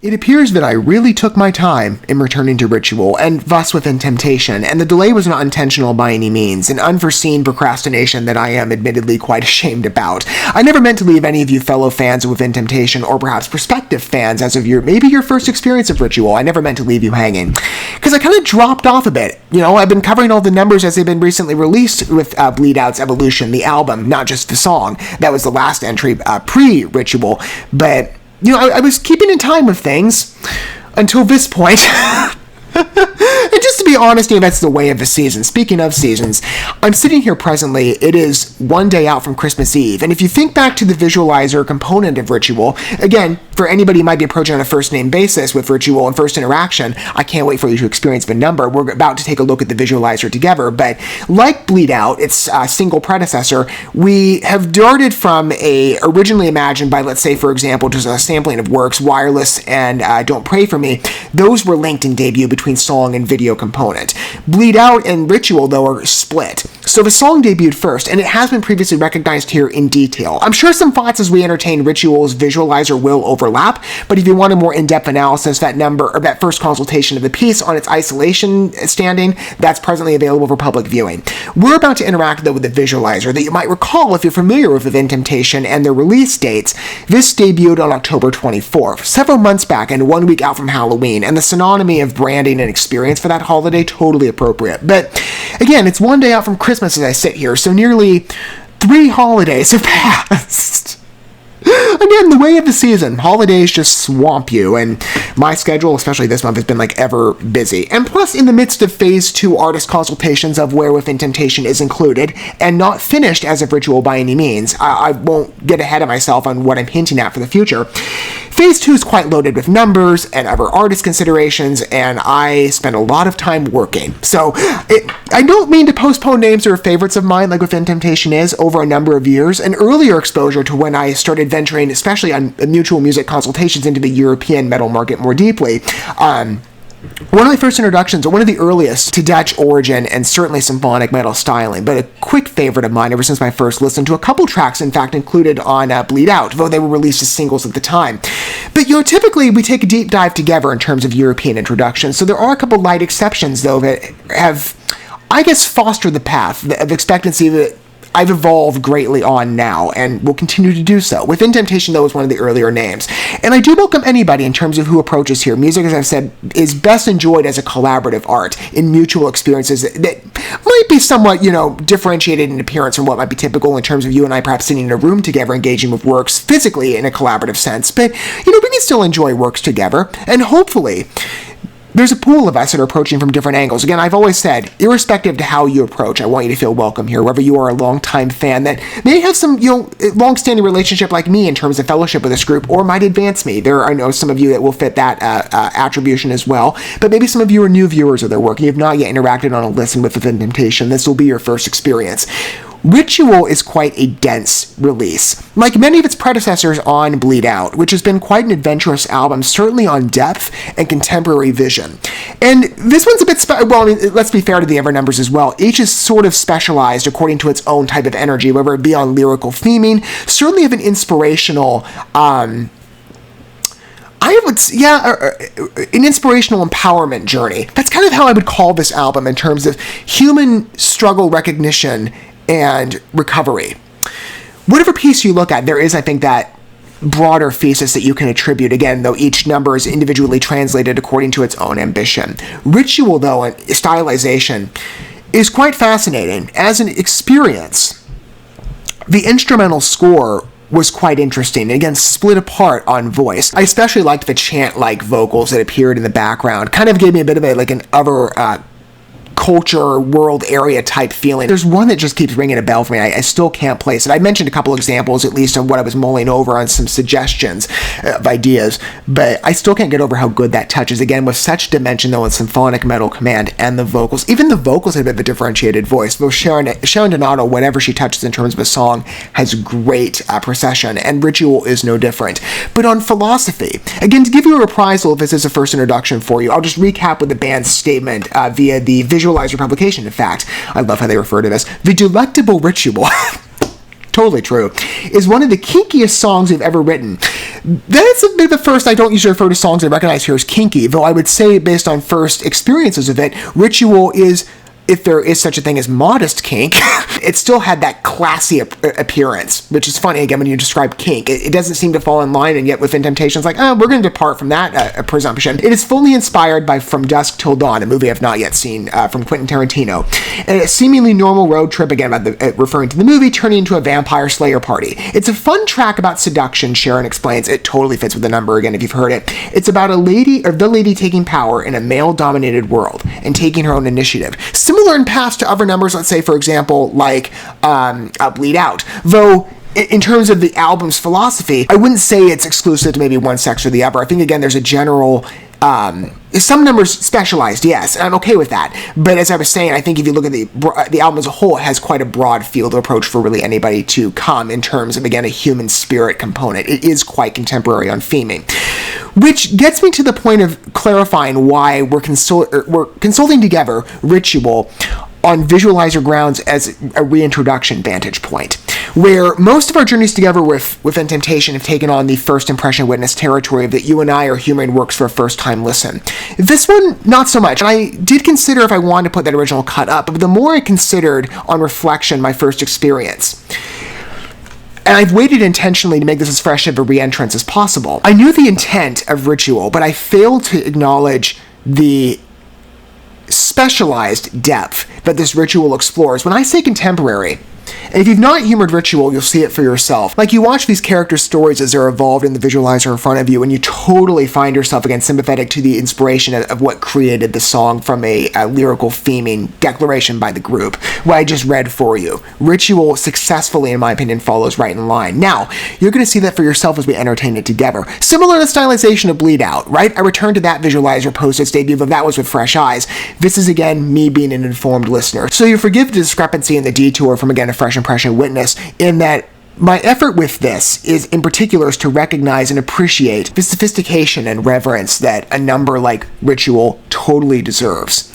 It appears that I really took my time in returning to Ritual, and thus Within Temptation, and the delay was not intentional by any means, an unforeseen procrastination that I am admittedly quite ashamed about. I never meant to leave any of you fellow fans of Within Temptation, or perhaps prospective fans as of maybe your first experience of Ritual. I never meant to leave you hanging. Because I kind of dropped off a bit. I've been covering all the numbers as they've been recently released with Bleed Out's Evolution, the album, not just the song. That was the last entry pre-Ritual, but I was keeping in time with things until this point. And just to be honest, that's the way of the season. Speaking of seasons, I'm sitting here presently. It is one day out from Christmas Eve. And if you think back to the visualizer component of Ritual, again, for anybody who might be approaching on a first-name basis with Ritual and First Interaction, I can't wait for you to experience the number. We're about to take a look at the visualizer together. But like Bleed Out, its single predecessor, we have darted from a originally imagined by, let's say, for example, just a sampling of works, Wireless and Don't Pray For Me. Those were linked in debut between song and video component. Bleed Out and Ritual, though, are split. So the song debuted first, and it has been previously recognized here in detail. I'm sure some thoughts as we entertain Ritual's visualizer will overlap, but if you want a more in-depth analysis, that first consultation of the piece on its isolation standing, that's presently available for public viewing. We're about to interact, though, with the visualizer that you might recall if you're familiar with Within Temptation and their release dates. This debuted on October 24th, several months back and 1 week out from Halloween, and the synonymy of branding and experience for that holiday, totally appropriate. But again, it's one day out from Christmas as I sit here, so nearly 3 holidays have passed. Again, the way of the season, holidays just swamp you, and my schedule, especially this month, has been ever busy. And plus, in the midst of Phase 2 artist consultations of where Within Temptation is included, and not finished as of Ritual by any means, I won't get ahead of myself on what I'm hinting at for the future. Phase 2 is quite loaded with numbers and other artist considerations, and I spend a lot of time working. So, I don't mean to postpone names or favorites of mine like Within Temptation is over a number of years. An earlier exposure to when I started venturing, especially on mutual music consultations, into the European metal market more deeply. One of my first introductions, or one of the earliest, to Dutch origin and certainly symphonic metal styling, but a quick favorite of mine ever since my first listen to a couple tracks, in fact, included on Bleed Out, though they were released as singles at the time. But, typically we take a deep dive together in terms of European introductions, so there are a couple light exceptions, though, that have, I guess, fostered the path of expectancy that I've evolved greatly on now, and will continue to do so. Within Temptation, though, is one of the earlier names. And I do welcome anybody in terms of who approaches here. Music, as I've said, is best enjoyed as a collaborative art in mutual experiences that might be somewhat, differentiated in appearance from what might be typical in terms of you and I perhaps sitting in a room together engaging with works physically in a collaborative sense. But, we can still enjoy works together, and hopefully there's a pool of us that are approaching from different angles. Again, I've always said, irrespective to how you approach, I want you to feel welcome here, whether you are a longtime fan that may have some, long-standing relationship like me in terms of fellowship with this group, or might advance me. I know some of you that will fit that attribution as well, but maybe some of you are new viewers of their work and you have not yet interacted on a listen with Within Temptation. This will be your first experience. Ritual is quite a dense release, like many of its predecessors on Bleed Out, which has been quite an adventurous album, certainly on depth and contemporary vision. And this one's a bit, let's be fair to the other numbers as well. Each is sort of specialized according to its own type of energy, whether it be on lyrical theming, certainly of an inspirational, an inspirational empowerment journey. That's kind of how I would call this album in terms of human struggle recognition and recovery. Whatever piece you look at, there is, I think, that broader thesis that you can attribute, again, though each number is individually translated according to its own ambition. Ritual, though, and stylization, is quite fascinating. As an experience, the instrumental score was quite interesting, and again, split apart on voice. I especially liked the chant-like vocals that appeared in the background. Kind of gave me a bit of an other culture, world area type feeling. There's one that just keeps ringing a bell for me. I still can't place it. I mentioned a couple examples, at least, of what I was mulling over on some suggestions of ideas, but I still can't get over how good that touches. Again, with such dimension, though, in symphonic metal command and the vocals. Even the vocals have a bit of a differentiated voice. Though Sharon Donato, whatever she touches in terms of a song, has great procession, and Ritual is no different. But on philosophy, again, to give you a reprisal if this is a first introduction for you, I'll just recap with the band's statement via the visualizer publication. In fact, I love how they refer to this, the delectable ritual. totally true, is one of the kinkiest songs we've ever written. That's a bit of a first. I don't usually refer to songs I recognize here as kinky, though I would say, based on first experiences of it, Ritual is, if there is such a thing as modest kink, it still had that classy appearance, which is funny, again, when you describe kink. It doesn't seem to fall in line, and yet within Temptation, it's like, oh, we're going to depart from that presumption. It is fully inspired by From Dusk Till Dawn, a movie I've not yet seen, from Quentin Tarantino. And a seemingly normal road trip, again, referring to the movie, turning into a vampire slayer party. It's a fun track about seduction, Sharon explains. It totally fits with the number, again, if you've heard it. It's about the lady taking power in a male-dominated world and taking her own initiative. Similar in past to other numbers, let's say, for example, like Bleed Out. Though, in terms of the album's philosophy, I wouldn't say it's exclusive to maybe one sex or the other. I think, again, there's a general... some numbers specialized, yes, and I'm okay with that. But as I was saying, I think if you look at the album as a whole, it has quite a broad field approach for really anybody to come in terms of, again, a human spirit component. It is quite contemporary on theming. Which gets me to the point of clarifying why we're consulting together Ritual on visualizer grounds as a reintroduction vantage point, where most of our journeys together within Temptation have taken on the first impression witness territory that you and I are humoring works for a first-time listen. This one, not so much. And I did consider if I wanted to put that original cut up, but the more I considered on reflection my first experience, and I've waited intentionally to make this as fresh of a re-entrance as possible. I knew the intent of Ritual, but I failed to acknowledge the specialized depth that this Ritual explores. When I say contemporary, and if you've not humored Ritual, you'll see it for yourself. Like, you watch these characters' stories as they're evolved in the visualizer in front of you, and you totally find yourself, again, sympathetic to the inspiration of what created the song from a lyrical theming declaration by the group, what I just read for you. Ritual successfully, in my opinion, follows right in line. Now, you're going to see that for yourself as we entertain it together. Similar to the stylization of Bleed Out, right? I returned to that visualizer post its debut, but that was with fresh eyes. This is, again, me being an informed listener. So you forgive the discrepancy and the detour from, again, a fresh impression witness, in that my effort with this is, in particular, is to recognize and appreciate the sophistication and reverence that a number like Ritual totally deserves.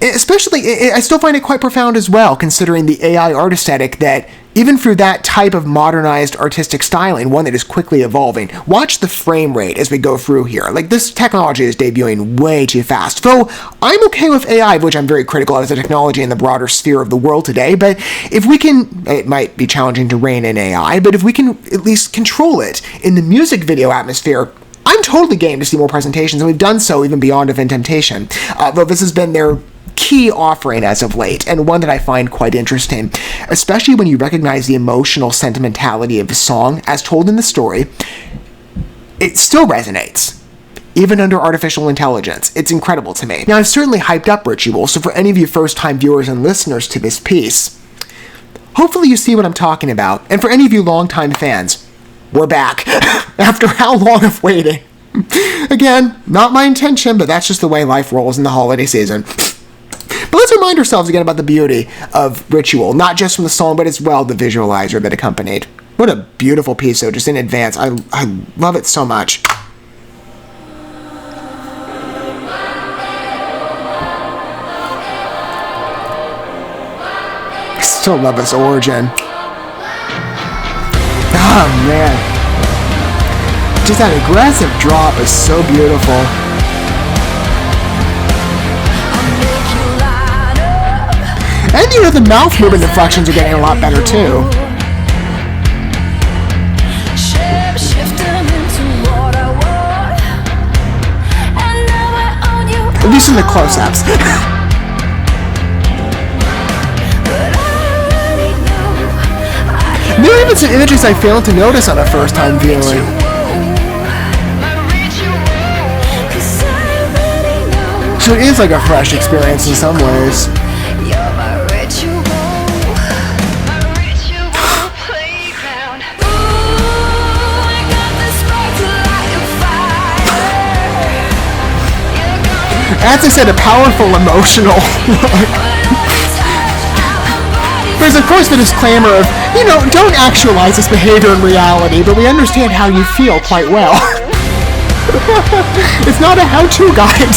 Especially, I still find it quite profound as well, considering the AI art aesthetic that, even through that type of modernized artistic styling, one that is quickly evolving, watch the frame rate as we go through here. Like, this technology is debuting way too fast. Though, I'm okay with AI, which I'm very critical of as a technology in the broader sphere of the world today, but if we can, it might be challenging to rein in AI, but if we can at least control it in the music video atmosphere, I'm totally game to see more presentations, and we've done so even beyond Within Temptation. Though this has been their key offering as of late, and one that I find quite interesting, especially when you recognize the emotional sentimentality of the song as told in the story. It still resonates, even under artificial intelligence. It's incredible to me. Now, I've certainly hyped up Ritual, so for any of you first-time viewers and listeners to this piece, hopefully you see what I'm talking about, and for any of you longtime fans, we're back after how long of waiting. Again, not my intention, but that's just the way life rolls in the holiday season. But let's remind ourselves again about the beauty of Ritual, not just from the song, but as well the visualizer that accompanied. What a beautiful piece, though, just in advance. I love it so much. I still love this origin. Oh, man. Just that aggressive drop is so beautiful. And you know, the mouth movement inflections are getting a lot better too. At least in the close-ups. There are even some images I failed to notice on a first-time viewing. So it is like a fresh experience in some ways. As I said, a powerful, emotional look. There's, of course, the disclaimer of, you know, don't actualize this behavior in reality, but we understand how you feel quite well. It's not a how-to guide.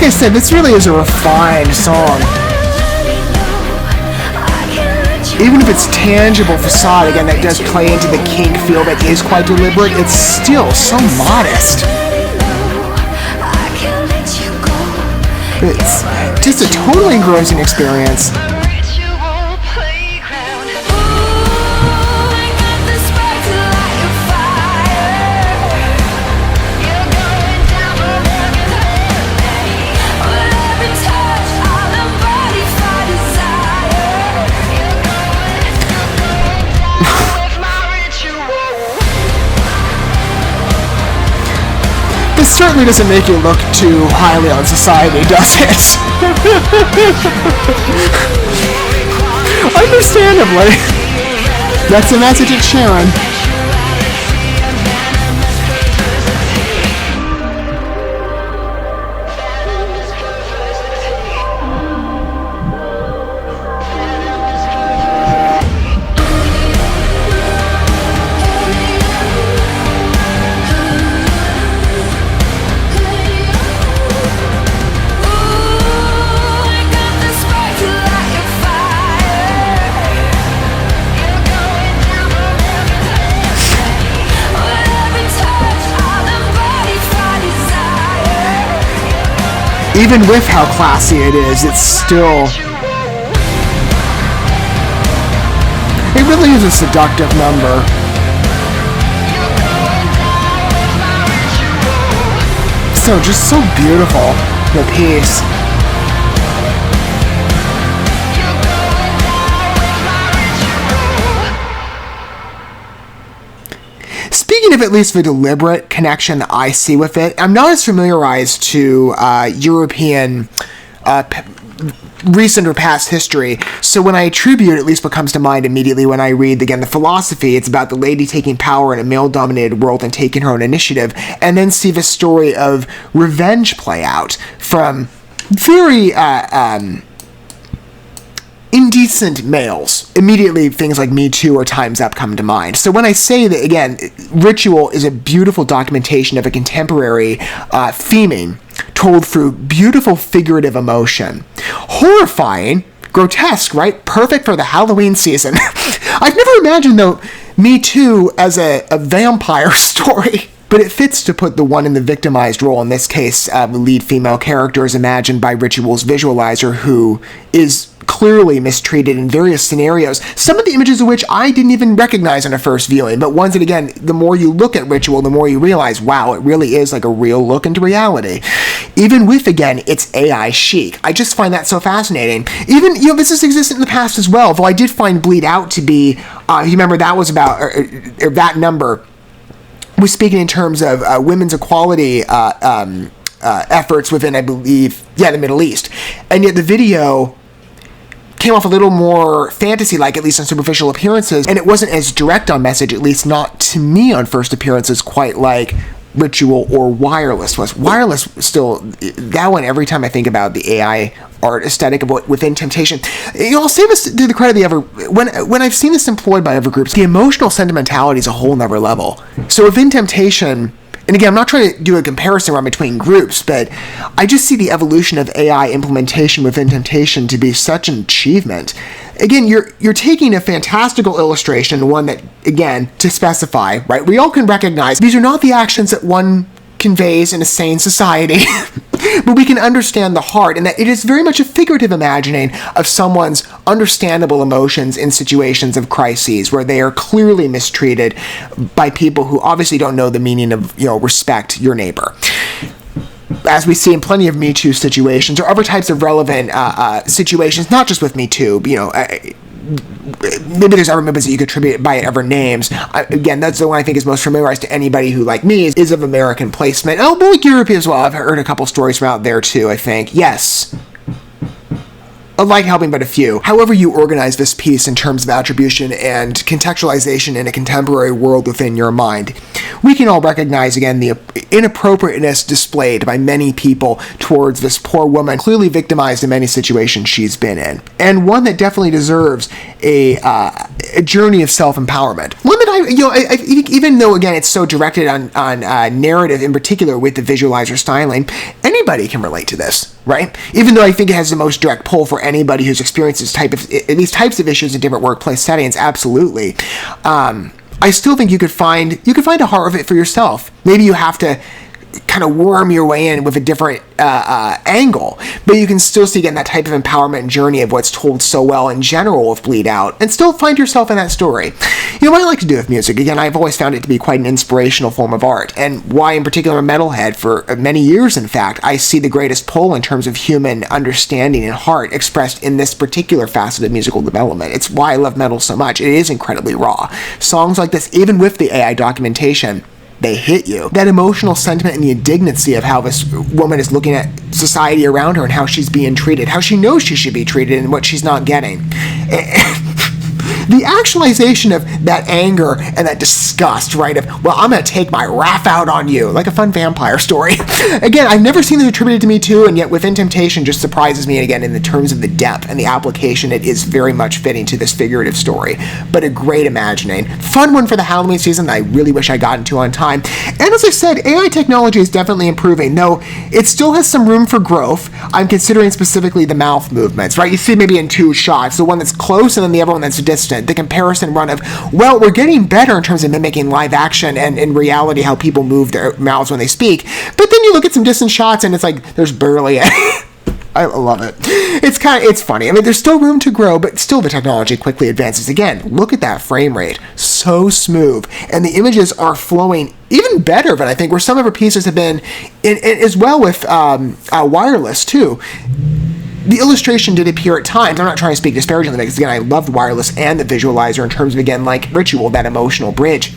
I said, this really is a refined song. Even if it's tangible facade, again, that does play into the kink feel that is quite deliberate, it's still so modest. It's just a totally engrossing experience. This certainly doesn't make you look too highly on society, does it? Understandably. That's the message it's sharing. Even with how classy it is, it's still... It really is a seductive number. So, just so beautiful, the piece. Speaking of at least the deliberate connection that I see with it, I'm not as familiarized to European recent or past history, so when I attribute, at least what comes to mind immediately when I read, again, the philosophy, it's about the lady taking power in a male-dominated world and taking her own initiative, and then see the story of revenge play out from very indecent males. Immediately, things like Me Too or Time's Up come to mind. So when I say that, again, Ritual is a beautiful documentation of a contemporary theming told through beautiful figurative emotion. Horrifying, grotesque, right? Perfect for the Halloween season. I've never imagined, though, Me Too as a vampire story. But it fits to put the one in the victimized role, in this case, the lead female character is imagined by Ritual's visualizer, who is clearly mistreated in various scenarios, some of the images of which I didn't even recognize on a first viewing, but ones that, again, the more you look at Ritual, the more you realize, wow, it really is like a real look into reality. Even with, again, its AI chic. I just find that so fascinating. Even, this has existed in the past as well, though I did find Bleed Out to be, you remember that was about, or that number was speaking in terms of women's equality efforts within, I believe, the Middle East. And yet the video came off a little more fantasy-like, at least on superficial appearances, and it wasn't as direct on message, at least not to me on first appearances, quite like Ritual or Wireless was. Wireless still, that one, every time I think about the AI art aesthetic of what Within Temptation, I'll say this to the credit of the when I've seen this employed by other groups, the emotional sentimentality is a whole nother level. So Within Temptation, and again, I'm not trying to do a comparison around between groups, but I just see the evolution of AI implementation within Temptation to be such an achievement. Again, you're taking a fantastical illustration, one that, again, to specify, right, we all can recognize these are not the actions that one conveys in a sane society, but we can understand the heart, and that it is very much a figurative imagining of someone's understandable emotions in situations of crises where they are clearly mistreated by people who obviously don't know the meaning of, respect your neighbor. As we see in plenty of Me Too situations or other types of relevant situations, not just with Me Too, maybe there's other movements that you could attribute by other names. Again, that's the one I think is most familiarized to anybody who, like me, is of American placement. Oh, but like Europe as well. I've heard a couple stories from out there too, I think. Yes. Like helping but a few. However you organize this piece in terms of attribution and contextualization in a contemporary world within your mind, we can all recognize, again, the inappropriateness displayed by many people towards this poor woman, clearly victimized in many situations she's been in. And one that definitely deserves a a journey of self-empowerment. One that I think even though, again, it's so directed on narrative in particular with the visualizer styling, anybody can relate to this, right? Even though I think it has the most direct pull for anybody who's experienced these types of issues in different workplace settings, absolutely. I still think you could find a heart of it for yourself. Maybe you have to kind of worm your way in with a different angle, but you can still see again that type of empowerment and journey of what's told so well in general with Bleed Out, and still find yourself in that story. You know what I like to do with music, again, I've always found it to be quite an inspirational form of art, and why in particular I'm a metalhead for many years, in fact, I see the greatest pull in terms of human understanding and heart expressed in this particular facet of musical development. It's why I love metal so much. It is incredibly raw. Songs like this, even with the AI documentation, they hit you. That emotional sentiment and the indignancy of how this woman is looking at society around her and how she's being treated, how she knows she should be treated and what she's not getting. The actualization of that anger and that disgust, right, of, well, I'm going to take my wrath out on you, like a fun vampire story. Again, I've never seen this attributed to me too, and yet Within Temptation just surprises me, and again, in the terms of the depth and the application, it is very much fitting to this figurative story, but a great imagining. Fun one for the Halloween season that I really wish I got into on time. And as I said, AI technology is definitely improving, though it still has some room for growth. I'm considering specifically the mouth movements, right? You see maybe in two shots, the one that's close and then the other one that's distant. The comparison run of, well, we're getting better in terms of mimicking live action and in reality how people move their mouths when they speak, but then you look at some distant shots and it's like there's barely any. I love it. It's funny. I mean, there's still room to grow, but still the technology quickly advances. Again, look at that frame rate. So smooth. And the images are flowing even better, but I think where some of her pieces have been, as well with wireless too. The illustration did appear at times. I'm not trying to speak disparagingly because, again, I loved wireless and the visualizer in terms of, again, like Ritual, that emotional bridge.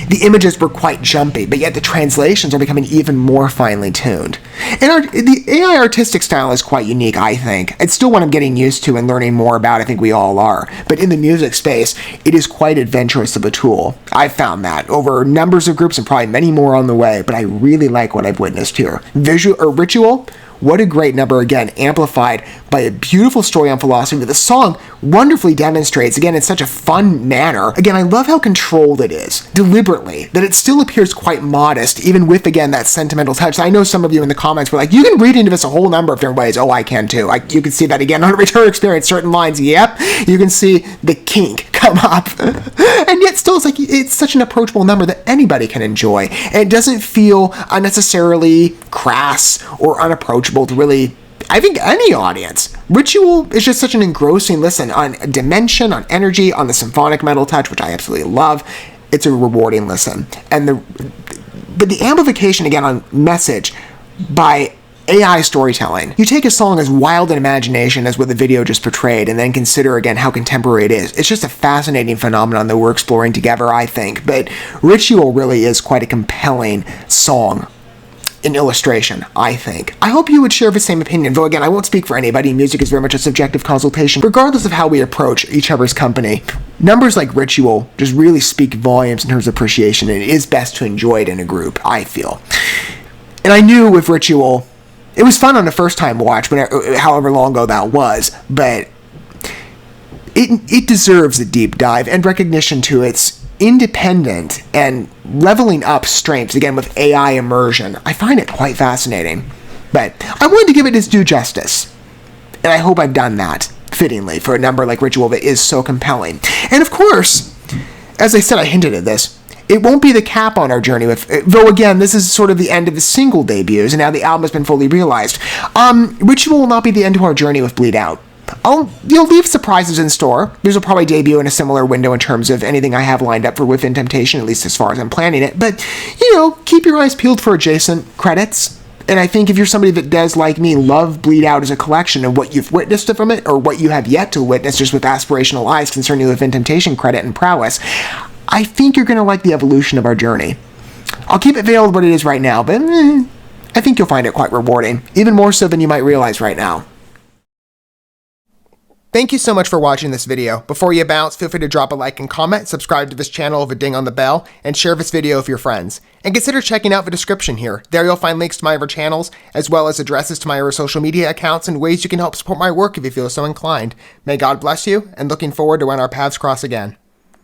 The images were quite jumpy, but yet the translations are becoming even more finely tuned. And the AI artistic style is quite unique, I think. It's still what I'm getting used to and learning more about. I think we all are. But in the music space, it is quite adventurous of a tool. I've found that over numbers of groups and probably many more on the way, but I really like what I've witnessed here. Ritual, what a great number, again, amplified by a beautiful story on philosophy that the song wonderfully demonstrates, again, in such a fun manner. Again, I love how controlled it is, deliberately, that it still appears quite modest, even with, again, that sentimental touch. I know some of you in the comments were like, you can read into this a whole number of different ways. Oh, I can too. You can see that again on a Return Experience, certain lines, yep. You can see the kink come up. And yet still, it's such an approachable number that anybody can enjoy. And it doesn't feel unnecessarily crass or unapproachable to really, I think, any audience. Ritual is just such an engrossing listen on dimension, on energy, on the symphonic metal touch, which I absolutely love. It's a rewarding listen. But the amplification, again, on message by AI storytelling. You take a song as wild in imagination as what the video just portrayed, and then consider again how contemporary it is. It's just a fascinating phenomenon that we're exploring together, I think. But Ritual really is quite a compelling song in illustration, I think. I hope you would share the same opinion, though again, I won't speak for anybody. Music is very much a subjective consultation, regardless of how we approach each other's company. Numbers like Ritual just really speak volumes in terms of appreciation, and it is best to enjoy it in a group, I feel. And I knew with Ritual, it was fun on the first time watch, however long ago that was, but it deserves a deep dive and recognition to its independent and leveling up strengths, again, with AI immersion. I find it quite fascinating, but I wanted to give it its due justice, and I hope I've done that fittingly for a number like Ritual that is so compelling. And of course, as I said, I hinted at this, it won't be the cap on our journey with, though again, this is sort of the end of the single debuts, and now the album has been fully realized. Ritual will not be the end to our journey with Bleed Out. I'll leave surprises in store. These will probably debut in a similar window in terms of anything I have lined up for Within Temptation, at least as far as I'm planning it. But, keep your eyes peeled for adjacent credits. And I think if you're somebody that does, like me, love Bleed Out as a collection and what you've witnessed from it, or what you have yet to witness just with aspirational eyes concerning Within Temptation credit and prowess, I think you're going to like the evolution of our journey. I'll keep it veiled what it is right now, but I think you'll find it quite rewarding, even more so than you might realize right now. Thank you so much for watching this video. Before you bounce, feel free to drop a like and comment, subscribe to this channel with a ding on the bell, and share this video with your friends. And consider checking out the description here. There you'll find links to my other channels, as well as addresses to my other social media accounts and ways you can help support my work if you feel so inclined. May God bless you, and looking forward to when our paths cross again.